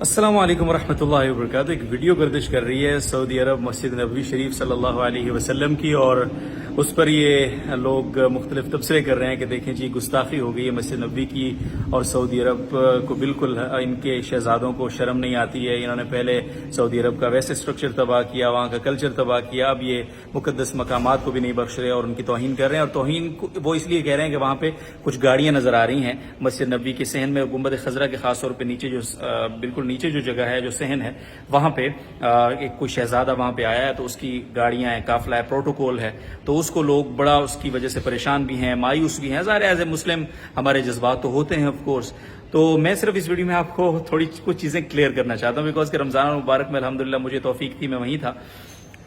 السلام علیکم ورحمۃ اللہ وبرکاتہ۔ ایک ویڈیو گردش کر رہی ہے سعودی عرب مسجد نبوی شریف صلی اللہ علیہ وسلم کی، اور اس پر یہ لوگ مختلف تبصرے کر رہے ہیں کہ دیکھیں جی گستاخی ہو گئی ہے مسجد نبوی کی، اور سعودی عرب کو بالکل ان کے شہزادوں کو شرم نہیں آتی ہے۔ انہوں نے پہلے سعودی عرب کا ویسے اسٹرکچر تباہ کیا، وہاں کا کلچر تباہ کیا، اب یہ مقدس مقامات کو بھی نہیں بخش رہے اور ان کی توہین کر رہے ہیں۔ اور توہین وہ اس لیے کہہ رہے ہیں کہ وہاں پہ کچھ گاڑیاں نظر آ رہی ہیں مسجد نبوی کے صحن میں، گنبد خضرا کے خاص طور پہ نیچے جو بالکل نیچے جو جگہ ہے، جو صحن ہے، وہاں پہ ایک کوئی شہزادہ وہاں پہ آیا ہے تو اس کی گاڑیاں ہیں، قافلہ ہے، پروٹوکول ہے، تو اس کو لوگ بڑا اس کی وجہ سے پریشان بھی ہیں، مایوس بھی ہیں۔ ظاہر ہے ایز اے مسلم ہمارے جذبات تو ہوتے ہیں آف کورس۔ تو میں صرف اس ویڈیو میں آپ کو تھوڑی کچھ چیزیں کلیئر کرنا چاہتا ہوں، بیکاز کہ رمضان المبارک میں الحمدللہ مجھے توفیق تھی، میں وہیں تھا۔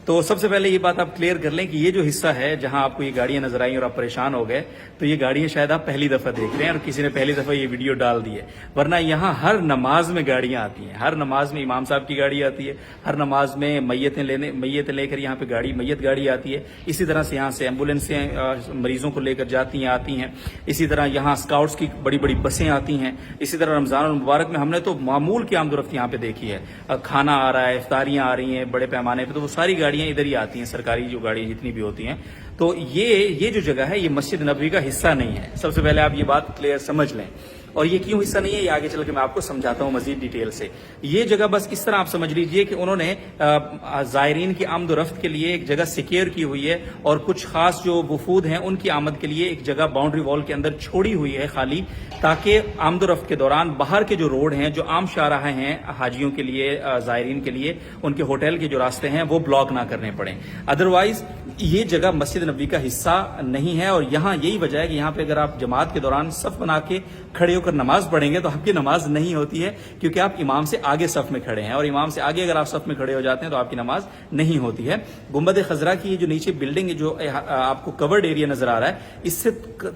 تو سب سے پہلے یہ بات آپ کلیئر کر لیں کہ یہ جو حصہ ہے جہاں آپ کو یہ گاڑیاں نظر آئیں اور آپ پریشان ہو گئے، تو یہ گاڑیاں شاید آپ پہلی دفعہ دیکھ رہے ہیں اور کسی نے پہلی دفعہ یہ ویڈیو ڈال دی ہے، ورنہ یہاں ہر نماز میں گاڑیاں آتی ہیں، ہر نماز میں امام صاحب کی گاڑی آتی ہے، ہر نماز میں میتیں لے کر یہاں پہ میت گاڑی آتی ہے، اسی طرح سے یہاں سے ایمبولینسیں مریضوں کو لے کر جاتی ہیں آتی ہیں، اسی طرح یہاں اسکاؤٹس کی بڑی بڑی بسیں آتی ہیں، اسی طرح رمضان المبارک میں ہم نے تو معمول کی آمد و رفت یہاں پہ دیکھی ہے، کھانا آ رہا ہے، افطاریاں آ رہی ہیں بڑے پیمانے پہ، تو وہ ساری گاڑیاں ادھر ہی آتی ہیں، سرکاری جو گاڑیاں جتنی بھی ہوتی ہیں۔ تو یہ جو جگہ ہے یہ مسجد نبوی کا حصہ نہیں ہے، سب سے پہلے آپ یہ بات کلیئر سمجھ لیں۔ اور یہ کیوں حصہ نہیں ہے یہ آگے چل کے میں آپ کو سمجھاتا ہوں مزید ڈیٹیل سے۔ یہ جگہ بس اس طرح آپ سمجھ لیجئے کہ انہوں نے زائرین کی آمد و رفت کے لیے ایک جگہ سیکیور کی ہوئی ہے، اور کچھ خاص جو وفود ہیں ان کی آمد کے لیے ایک جگہ باؤنڈری وال کے اندر چھوڑی ہوئی ہے خالی، تاکہ آمد و رفت کے دوران باہر کے جو روڈ ہیں، جو عام شاہراہیں ہیں حاجیوں کے لیے، زائرین کے لیے، ان کے ہوٹل کے جو راستے ہیں وہ بلاک نہ کرنے پڑیں۔ ادروائز یہ جگہ مسجد نبوی کا حصہ نہیں ہے، اور یہاں یہی وجہ ہے کہ یہاں پہ اگر آپ جماعت کے دوران صف بنا کے کھڑے ہو کر نماز پڑھیں گے تو آپ کی نماز نہیں ہوتی ہے، کیونکہ آپ امام سے آگے صف میں کھڑے ہیں، اور امام سے آگے اگر آپ صف میں کھڑے ہو جاتے ہیں تو آپ کی نماز نہیں ہوتی ہے۔ گنبد خضرا کی جو نیچے بلڈنگ ہے، جو آپ کو کورڈ ایریا نظر آ رہا ہے، اس سے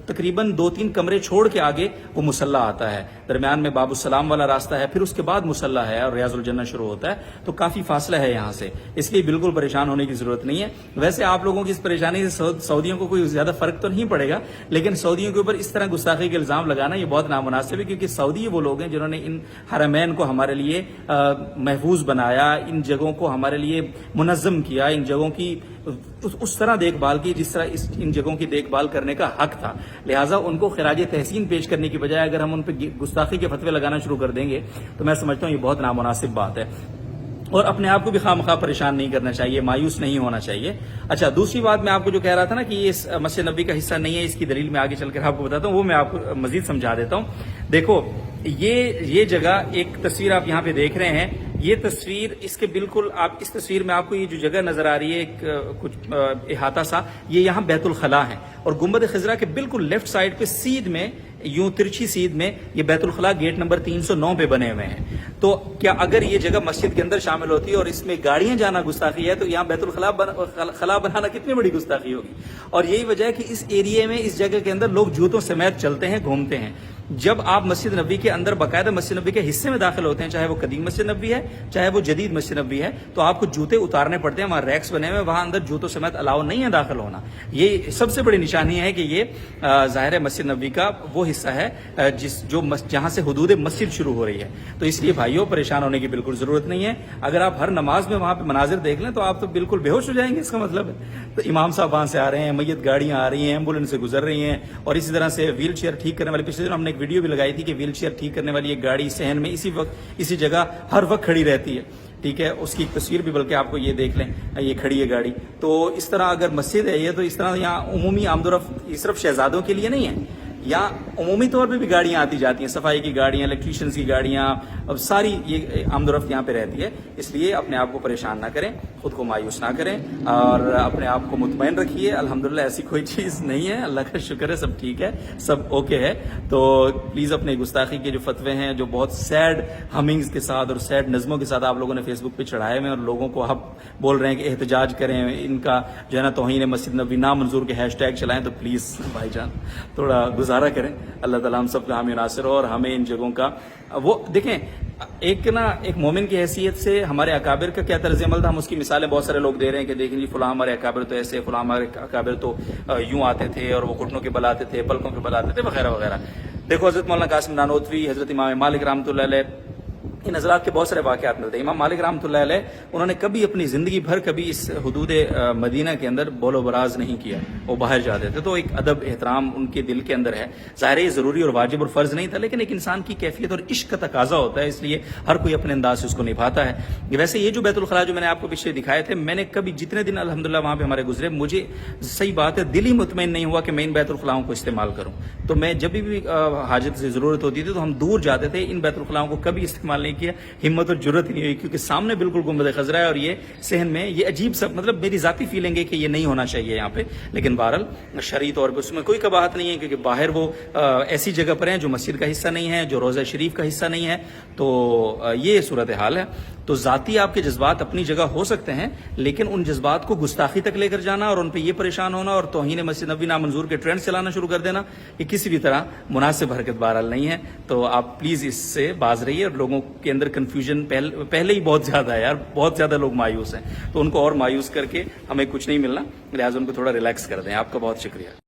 تقریباً 2-3 کمرے چھوڑ کے آگے وہ مصلی آتا ہے، درمیان میں باب السلام والا راستہ ہے، پھر اس کے بعد مصلی ہے اور ریاض الجنہ شروع ہوتا ہے، تو کافی فاصلہ ہے یہاں سے، اس لیے بالکل پریشان ہونے کی ضرورت نہیں ہے۔ ویسے آپ لوگوں کی اس پریشانی سے سعودیوں کو کوئی زیادہ فرق تو نہیں پڑے گا، لیکن سعودیوں کے اوپر اس طرح گستاخی کے الزام لگانا یہ بہت نامناسب ہے، کیونکہ سعودی وہ لوگ ہیں جنہوں نے ان حرمین کو ہمارے لیے محفوظ بنایا، ان جگہوں کو ہمارے لیے منظم کیا، ان جگہوں کی اس طرح دیکھ بھال کی جس طرح ان جگہوں کی دیکھ بھال کرنے کا حق تھا۔ لہٰذا ان کو خراج تحسین پیش کرنے کی بجائے اگر ہم ان پہ گستاخی کے فتوے لگانا شروع کر دیں گے تو میں سمجھتا ہوں یہ بہت نامناسب بات ہے، اور اپنے آپ کو بھی خواہ مخواہ پریشان نہیں کرنا چاہیے، مایوس نہیں ہونا چاہیے۔ اچھا، دوسری بات میں آپ کو جو کہہ رہا تھا نا کہ یہ مسجد نبوی کا حصہ نہیں ہے، اس کی دلیل میں آگے چل کر آپ کو بتاتا ہوں، وہ میں آپ کو مزید سمجھا دیتا ہوں۔ دیکھو یہ جگہ، ایک تصویر آپ یہاں پہ دیکھ رہے ہیں، یہ تصویر اس کے بالکل آپ اس تصویر میں آپ کو یہ جو جگہ نظر آ رہی ہے ایک کچھ احاطہ سا، یہ یہاں بیت الخلاء ہے، اور گنبد خضرا کے بالکل لیفٹ سائڈ پہ سیدھ میں، یوں ترچھی سیدھ میں یہ بیت الخلاء گیٹ نمبر 309 پہ بنے ہوئے ہیں۔ تو کیا اگر یہ جگہ مسجد کے اندر شامل ہوتی ہے اور اس میں گاڑیاں جانا گستاخی ہے، تو یہاں بیت الخلاء بنانا کتنی بڑی گستاخی ہوگی۔ اور یہی وجہ ہے کہ اس ایریے میں، اس جگہ کے اندر لوگ جوتوں سمیت چلتے ہیں، گھومتے ہیں۔ جب آپ مسجد نبوی کے اندر باقاعدہ مسجد نبوی کے حصے میں داخل ہوتے ہیں، چاہے وہ قدیم مسجد نبوی ہے چاہے وہ جدید مسجد نبوی ہے، تو آپ کو جوتے اتارنے پڑتے ہیں، وہاں ریکس بنے ہوئے، وہاں اندر جوتوں سمیت الاؤ نہیں ہے داخل ہونا۔ یہ سب سے بڑی نشانی ہے کہ یہ ظاہر مسجد نبوی کا وہ حصہ ہے جہاں سے حدود مسجد شروع ہو رہی ہے۔ تو اس لیے بھائیوں پریشان ہونے کی بالکل ضرورت نہیں ہے۔ اگر آپ ہر نماز میں وہاں پہ مناظر دیکھ لیں تو آپ تو بالکل بے ہوش ہو جائیں گے، اس کا مطلب ہے۔ تو امام صاحب وہاں سے آ رہے ہیں، میت گاڑیاں آ رہی ہیں، ایمبولینس سے گزر رہی ہیں، اور اسی طرح سے ویل چیئر ٹھیک کرنے والی، پچھلے دن ہم نے ایک ویڈیو بھی لگائی تھی کہ ویل چیئر ٹھیک کرنے والی ایک گاڑی صحن میں اسی جگہ ہر وقت کھڑی رہتی ہے، ٹھیک ہے، اس کی ایک تصویر بھی بلکہ آپ کو یہ دیکھ لیں، یہ کھڑی ہے گاڑی۔ تو اس طرح اگر مسجد ہے یہ، تو اس طرح یہاں عمومی آمد و رفت یہ صرف شہزادوں کے لیے نہیں ہے، یہاں عمومی طور پہ بھی گاڑیاں آتی جاتی ہیں، صفائی کی گاڑیاں، الیکٹریشینز کی گاڑیاں، اب ساری یہ آمد و رفت یہاں پہ رہتی ہے۔ اس لیے اپنے آپ کو پریشان نہ کریں، خود کو مایوس نہ کریں، اور اپنے آپ کو مطمئن رکھیے، الحمدللہ ایسی کوئی چیز نہیں ہے، اللہ کا شکر ہے، سب ٹھیک ہے، سب اوکے ہے۔ تو پلیز اپنے گستاخی کے جو فتوے ہیں، جو بہت سیڈ ہمنگز کے ساتھ اور سیڈ نظموں کے ساتھ آپ لوگوں نے فیس بک پہ چڑھائے ہوئے ہیں، اور لوگوں کو آپ بول رہے ہیں کہ احتجاج کریں، ان کا جو ہے نا توہین مسجد نبوی نامنظور کے ہیش ٹیگ چلائیں، تو پلیز بھائی جان تھوڑا گزارا کریں۔ اللہ تعالیٰ ہم سب کا حامی ناصر ہو، اور ہمیں ان جگہوں کا وہ دیکھیں، ایک مومن کی حیثیت سے ہمارے اکابر کا کیا طرز عمل تھا، ہم اس کی مثالیں بہت سارے لوگ دے رہے ہیں کہ دیکھیں جی فلاں ہمارے اکابر تو ایسے، فلاں ہمارے اکابر تو یوں آتے تھے اور وہ گھٹنوں کے بل آتے تھے، پلکوں کے بل آتے تھے، وغیرہ وغیرہ۔ دیکھو حضرت مولانا قاسم نانوتوی، حضرت امام مالک رحمۃ اللہ علیہ، ان حضرات کے بہت سارے واقعات ملتے ہیں. امام مالک رحمۃ اللہ علیہ انہوں نے کبھی اپنی زندگی بھر کبھی اس حدود مدینہ کے اندر بول و براز نہیں کیا. وہ باہر جاتے تھے تو ایک ادب احترام ان کے دل کے اندر ہے. ظاہر یہ ضروری اور واجب اور فرض نہیں تھا، لیکن ایک انسان کی کیفیت اور عشق کا تقاضا ہوتا ہے، اس لیے ہر کوئی اپنے انداز سے اس کو نبھاتا ہے. ویسے یہ جو بیت الخلاء جو میں نے آپ کو پیچھے دکھائے تھے، میں نے کبھی جتنے دن الحمدللہ وہاں پہ ہمارے گزرے، مجھے صحیح بات ہے دل ہی مطمئن نہیں ہوا کہ میں ان بیت الخلاؤں کو استعمال کروں. تو میں جب بھی حاجت سے ضرورت ہوتی تھی تو ہم دور جاتے تھے، ان بیت الخلاؤں کو کبھی استعمال نہیں کیا. ہمت اور جرت ہی نہیں ہوئی، کیونکہ سامنے بالکل گنبد خضرا ہے اور یہ صحن میں یہ عجیب سا، مطلب میری ذاتی فیلنگ ہے کہ یہ نہیں ہونا چاہیے یہاں پہ. لیکن بہرحال شرعی طور پہ اس میں کوئی قباحت نہیں ہے، کیونکہ باہر وہ ایسی جگہ پر ہیں جو مسجد کا حصہ نہیں ہے، جو روضہ شریف کا حصہ نہیں ہے. تو یہ صورتحال ہے. تو ذاتی آپ کے جذبات اپنی جگہ ہو سکتے ہیں، لیکن ان جذبات کو گستاخی تک لے کر جانا اور ان پہ یہ پریشان ہونا اور توہین مسجد نبوی نامنظور کے ٹرینڈ چلانا شروع کر دینا، یہ کسی بھی طرح مناسب حرکت بہرحال نہیں ہے. تو آپ پلیز اس سے باز رہیے. اور لوگوں کے اندر کنفیوژن پہلے ہی بہت زیادہ ہے یار، بہت زیادہ لوگ مایوس ہیں، تو ان کو اور مایوس کر کے ہمیں کچھ نہیں ملنا، لہٰذا ان کو تھوڑا ریلیکس کر دیں. آپ کا بہت شکریہ.